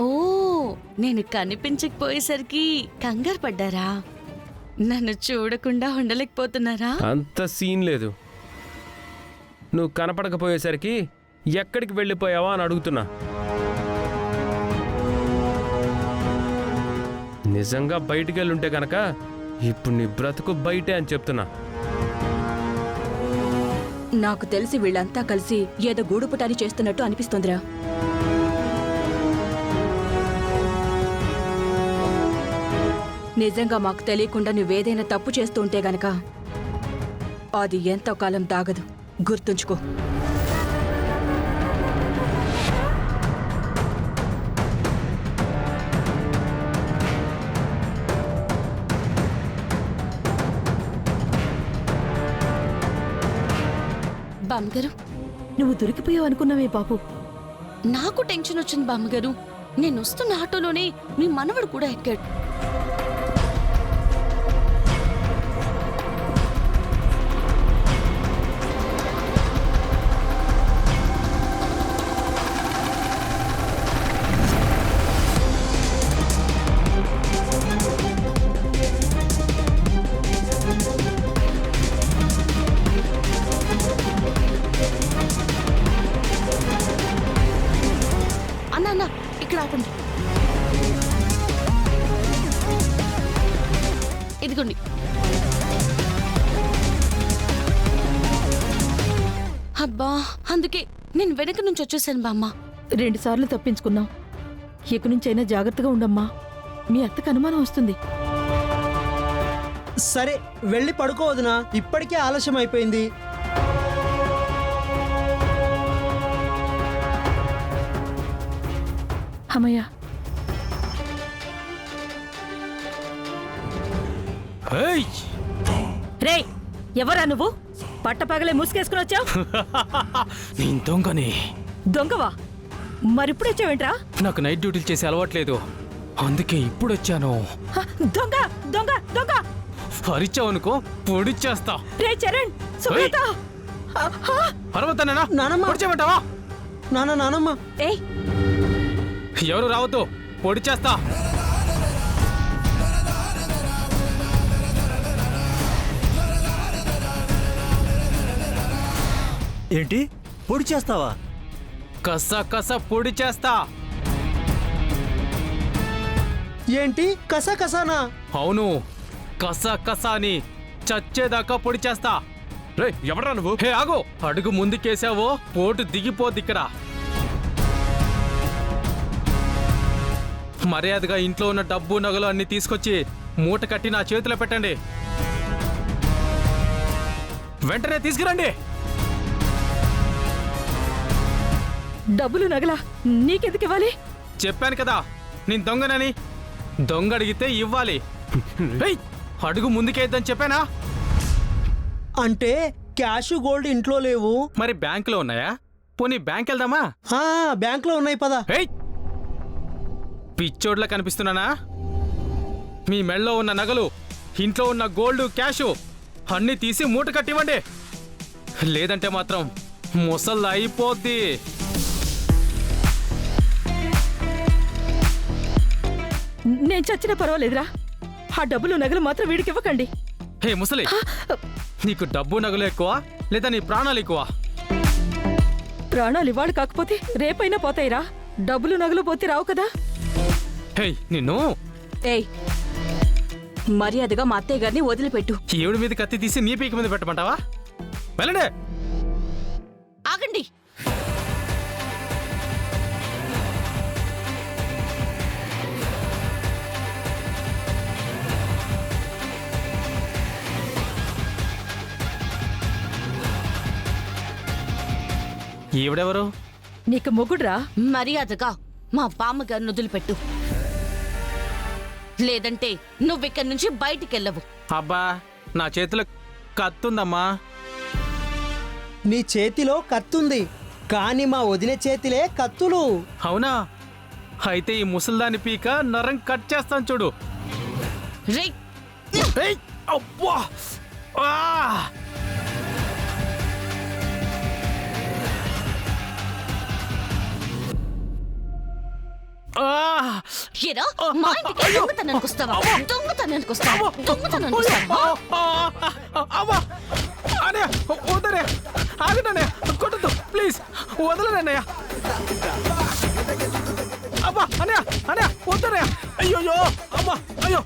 ఓ, నేను కనిపించకపోయేసరికి కంగారు పడ్డారా? నన్ను చూడకుండా ఉండలేకపోతున్నారా? అంత సీన్ లేదు. నువ్వు కనపడకపోయేసరికి ఎక్కడికి వెళ్ళిపోయావా అని అడుగుతున్నా. నిజంగా బయటికి వెళ్ళుంటే కనుక ఇప్పుడు నీ బ్రతుకు బయటే అని చెప్తున్నా. నాకు తెలిసి వీళ్ళంతా కలిసి ఏదో గూడుపుటాని చేస్తున్నట్టు అనిపిస్తోందిరా. నిజంగా మాకు తెలియకుండా నువ్వేదైనా తప్పు చేస్తూ ఉంటే గనక అది ఎంతో కాలం దాగదు, గుర్తుంచుకో. బామ్మగారు, నువ్వు దొరికిపోయావు అనుకున్నావే బాబు. నాకు టెన్షన్ వచ్చింది బామ్మగారు. నేను వస్తున్న ఆటోలోనే మీ మనవడు కూడా ఎక్కాడు. అన్న ఇక్కడ ఆపండి. ఇదిగోండి. అబ్బా, అందుకే నేను వెనక నుంచి వచ్చేసాను బామ్మ. 2 సార్లు తప్పించుకున్నాం. ఇక నుంచైనా జాగ్రత్తగా ఉండమ్మా. మీ అత్తకు అనుమానం వస్తుంది. సరే వెళ్ళి పడుకోవద్దునా, ఇప్పటికే ఆలస్యం అయిపోయింది. అమ్మయ్య, రే ఎవరా నువ్వు? పట్టపగలే ముసుకేసుకుని వచ్చావు. నేను దొంగని. దొంగవా? మరిప్పుడు వచ్చావేంట్రా? నాకు నైట్ డ్యూటీలు చేసే అలవాట్లేదు, అందుకే ఇప్పుడు వచ్చాను. దొంగ దొంగ దొంగ పరిచావనుకో పొడిచేస్తా. రే చరణ్, సుబ్రత, పర్వతనేనా నానమ్మ. పొడిచేమంటావా? నానమ్మ. ఏయ్, ఎవరు రావద్దు, పొడిచేస్తా. ఏంటి పొడి చేస్తావా? కస పొడి చేస్తా. ఏంటి కసానా? అవును, కస అని చచ్చేదాకా పొడి చేస్తా. రే ఎవడ్రా నువ్వు? హే ఆగో, అడుగు ముందుకేసావో పోటు దిగిపోద్ది ఇక్కడ. మర్యాదగా ఇంట్లో ఉన్న డబ్బు నగలు అన్ని తీసుకొచ్చి మూట కట్టి నా చేతిలో పెట్టండి. వెంటనే తీసుకురండి. డబ్బులు నగలా నీకెందుకు ఇవ్వాలి? చెప్పాను కదా నేను దొంగనని. దొంగ అడిగితే ఇవ్వాలి. ఏయ్, అడుగు ముందుకేద్దని చెప్పానా? అంటే క్యాష్ గోల్డ్ ఇంట్లో లేవు. మరి బ్యాంకులో ఉన్నాయా? పోనీ బ్యాంక్ వెళ్దామా? బ్యాంక్ లో ఉన్నాయి, పదా. ఏయ్, పిచ్చోడ్లా కనిపిస్తున్నానా? మీ మెళ్ళలో ఉన్న నగలు, ఇంట్లో ఉన్న గోల్డ్, క్యాషు అన్నీ తీసి మూట కట్టివ్వండి. లేదంటే మాత్రం ముసల్లా అయిపోద్ది. నేను చచ్చినా పర్వాలేదురా, ఆ డబ్బులు నగలు మాత్రం వీడికి ఇవ్వకండి. హే ముసలి, నీకు డబ్బు నగలు ఎక్కువ లేదా నీ ప్రాణాలు ఎక్కువ? ప్రాణాలు ఇవాళ కాకపోతే రేపైనా పోతాయిరా. డబ్బులు నగలు పోతే రావు కదా. హే నిన్ను. ఏయ్, మర్యాదగా మా అత్తయ్య గారిని వదిలిపెట్టు. ఏడు మీద కత్తి తీసి నీ పీక మీద పెట్టమంటావా? వెళ్ళండి. ఆగండి. ఈవిడెవరు? నీకు మొగుడ్రా. మర్యాదగా మా బామ్మగారిని వదిలిపెట్టు, లేదంటే నువ్విక్కడి నుంచి బయటికెళ్ళవు. అబ్బా, నా చేతిలో కత్తుందమ్మా. నీ చేతిలో కత్తుంది, కానీ మా వదిన చేతిలే కత్తులు. అవునా? అయితే ఈ ముసల్దాని పీక నరం కట్ చేస్తాను చూడు. రేయ్, ఏయ్, అబ్బా! ఆ! ఏరా, మా ఇంటికి దొంగతనానికి వస్తావా? దొంగతనానికి వస్తావా? దొంగతనానికి వస్తావా? అమ్మా అనే వద్దనే ఆగననే కొట్టద్దు ప్లీజ్ వదలనన్నయ్య అమ్మా అన్నయ్య అన్నయ్య వద్దనే అయ్యో అమ్మా అయ్యో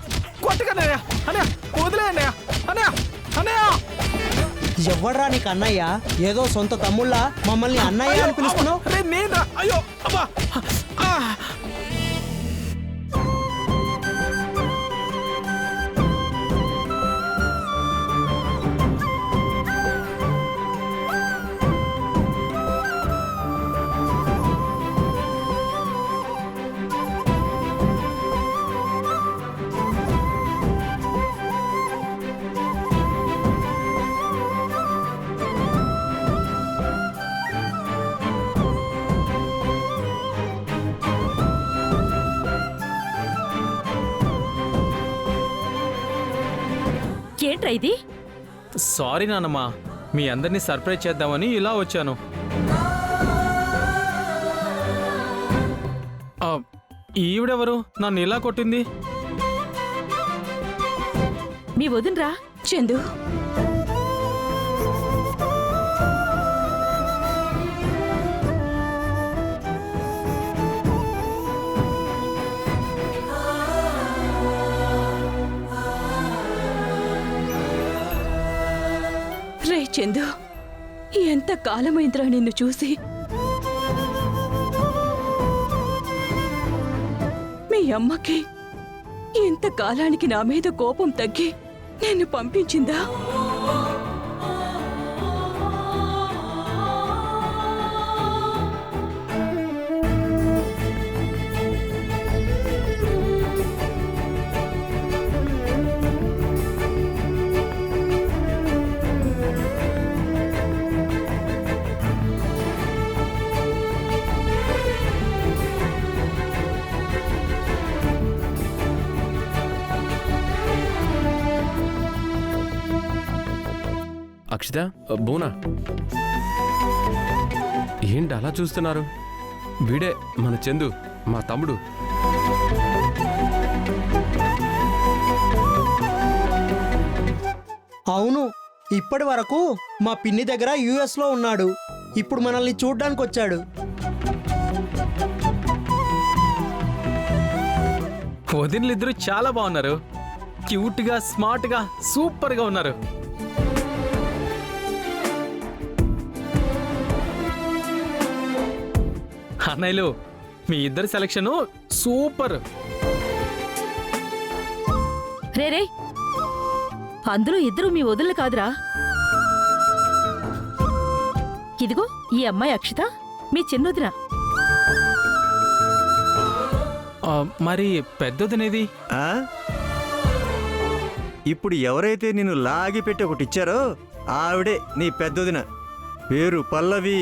కొట్టకన్నయ్య అన్నయ్య వదిలేయన్నయ్య అన్నయ్య అన్నయ్య ఎవడ్రా నీకు అన్నయ్య? ఏదో సొంత తమ్ముళ్ళ మమ్మల్ని అన్నయ్య అని పిలుస్తున్నావు. రే నేనా? అయ్యో అమ్మా ఏంట్రా ఇది? సారీ నాన్నమ్మా, మీ అందరినీ సర్ప్రైజ్ చేద్దామని ఇలా వచ్చాను. ఈవిడెవరు నన్ను ఇలా కొట్టింది? మీ వదినరా? చందు, రే చందు, ఎంత కాలమైందిరా నిన్ను చూసి. మీ అమ్మకి ఎంత కాలానికి నా మీద కోపం తగ్గి నిన్ను పంపించిందా? అక్షిత, బోనా, ఏంటి అలా చూస్తున్నారు? వీడే మన చందు, మా తమ్ముడు. అవును, ఇప్పటి వరకు మా పిన్ని దగ్గర US లో ఉన్నాడు. ఇప్పుడు మనల్ని చూడ్డానికి వచ్చాడు. వదినలిద్దరూ చాలా బాగున్నారు. క్యూట్ గా, స్మార్ట్ గా, సూపర్ గా ఉన్నారు. అన్నయ్యలు, మీ ఇద్దరి సెలక్షన్ సూపర్. రే అందులో ఇద్దరు మీ వదినలు కాదురా. ఇదిగో ఈ అమ్మాయి అక్షిత, మీ చిన్నొదిన. మరి పెద్దదినేది? ఆ? ఇప్పుడు ఎవరైతే నిన్ను లాగి పెట్టి ఒకటి ఇచ్చారో ఆవిడే నీ పెద్దదిన. పేరు పల్లవి.